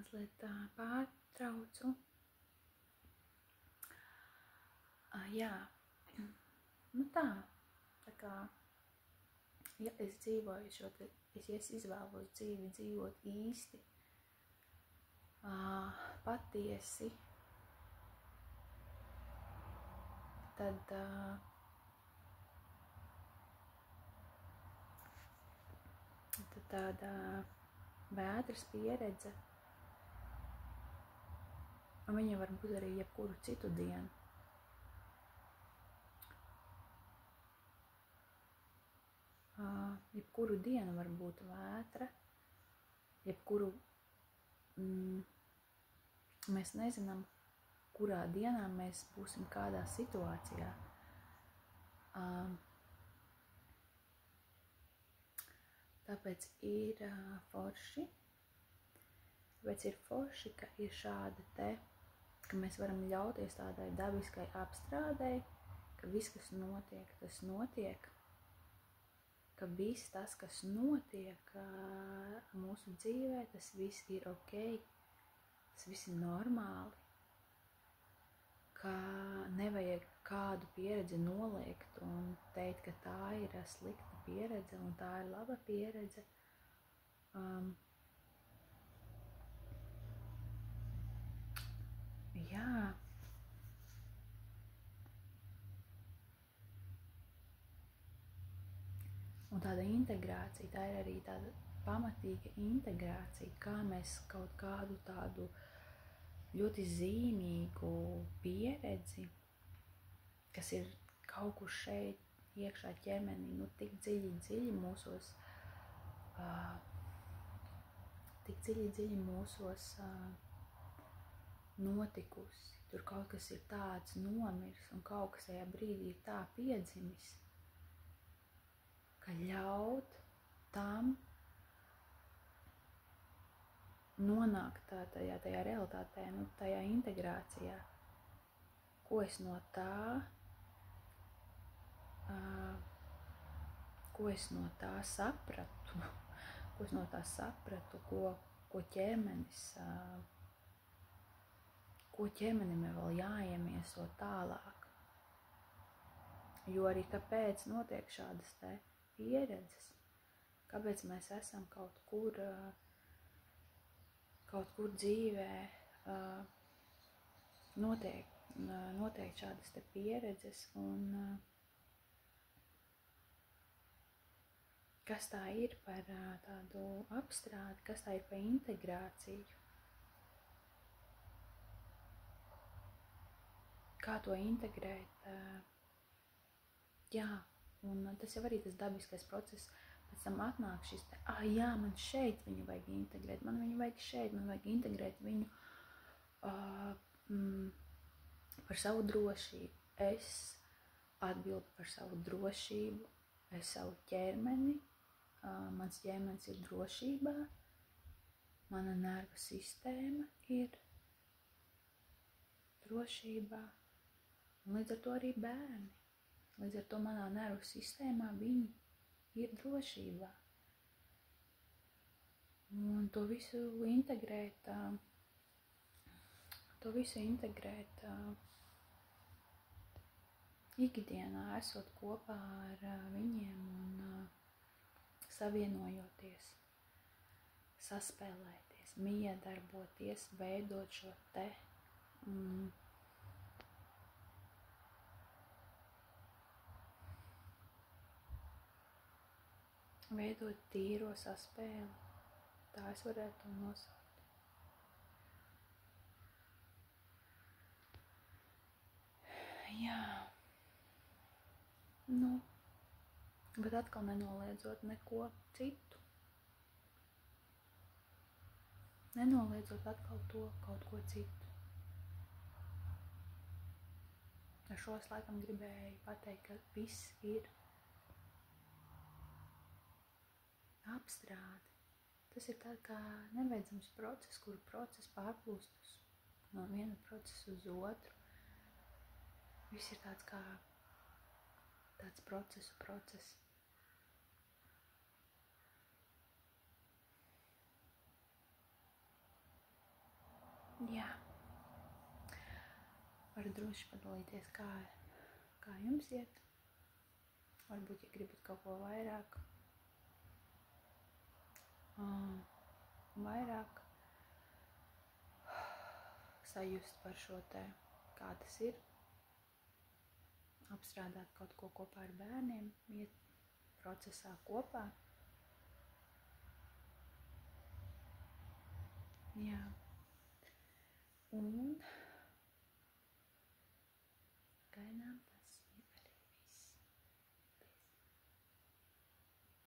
mazliet pārtraucu. Jā, nu tā kā, ja es dzīvoju es izvēlos dzīvi dzīvot īsti, patiesi, tad tāda vētras pieredze, un viņa var būt arī jebkuru citu dienu. Jebkuru dienu var būt vētra, jebkuru mēs nezinām, kurā dienā mēs būsim kādā situācijā. Tāpēc ir forši, ka ir šāda te, ka mēs varam ļauties tādai dabiskai apstrādei, ka viss, kas notiek, tas notiek, ka viss tas, kas notiek mūsu dzīvē, tas viss ir ok, tas viss ir normāli, ka nevajag kādu pieredzi noliegt un teikt, ka tā ir slikta pieredze un tā ir laba pieredze. Jā. Un tāda integrācija, tā ir arī tāda pamatīga integrācija, kā mēs kaut kādu tādu ļoti zīmīgu pieredzi, kas ir kaut kur šeit iekšā ķermenī, nu tik dziļi mūsos, notikusi. Tur kaut kas ir tāds nomirs un kaut kas tajā brīdī ir tā piedzimis, ka ļaut tam nonākt tajā realitātē, nu, tajā integrācijā, ko es no sapratu, ko ķermenim ir vēl jāiemieso tālāk. Jo arī kāpēc notiek šādas te pieredzes, kāpēc mēs esam kaut kur dzīvē, notiek šādas te pieredzes, un kas tā ir par tādu apstrādi, kas tā ir par integrāciju, kā to integrēt, jā, un tas jau arī tas dabiskais process, pēc tam atnāk šis te, jā, man šeit viņu vajag integrēt, man viņu vajag šeit, man vajag integrēt viņu par savu drošību. Es atbildu par savu drošību, es savu ķermeni, mans ķermenis ir drošībā, mana nervu sistēma ir drošībā, un līdz ar to arī bērni. Līdz ar to manā nervu sistēmā viņi ir drošībā. Un to visu integrēt, ikdienā, esot kopā ar viņiem un savienojoties, saspēlēties, miedarboties, veidot šo te veidot tīro saspēli, tā es varētu to nosaukt. Jā, nu, bet atkal nenoliedzot neko citu. Nenoliedzot atkal to kaut ko citu. Ar šo es laikam gribēju pateikt, ka viss ir apstrāde. Tas ir tā kā nebeidzams process, kuru process pārplūstus no viena procesa uz otru. Viss ir tāds kā tāds process. Jā. Varu droši padalīties, kā jums iet. Varbūt, ja gribat kaut ko vairāk sajust par šo te, kā tas ir, apstrādāt kaut ko kopā ar bērniem, iet procesā kopā. Jā. Un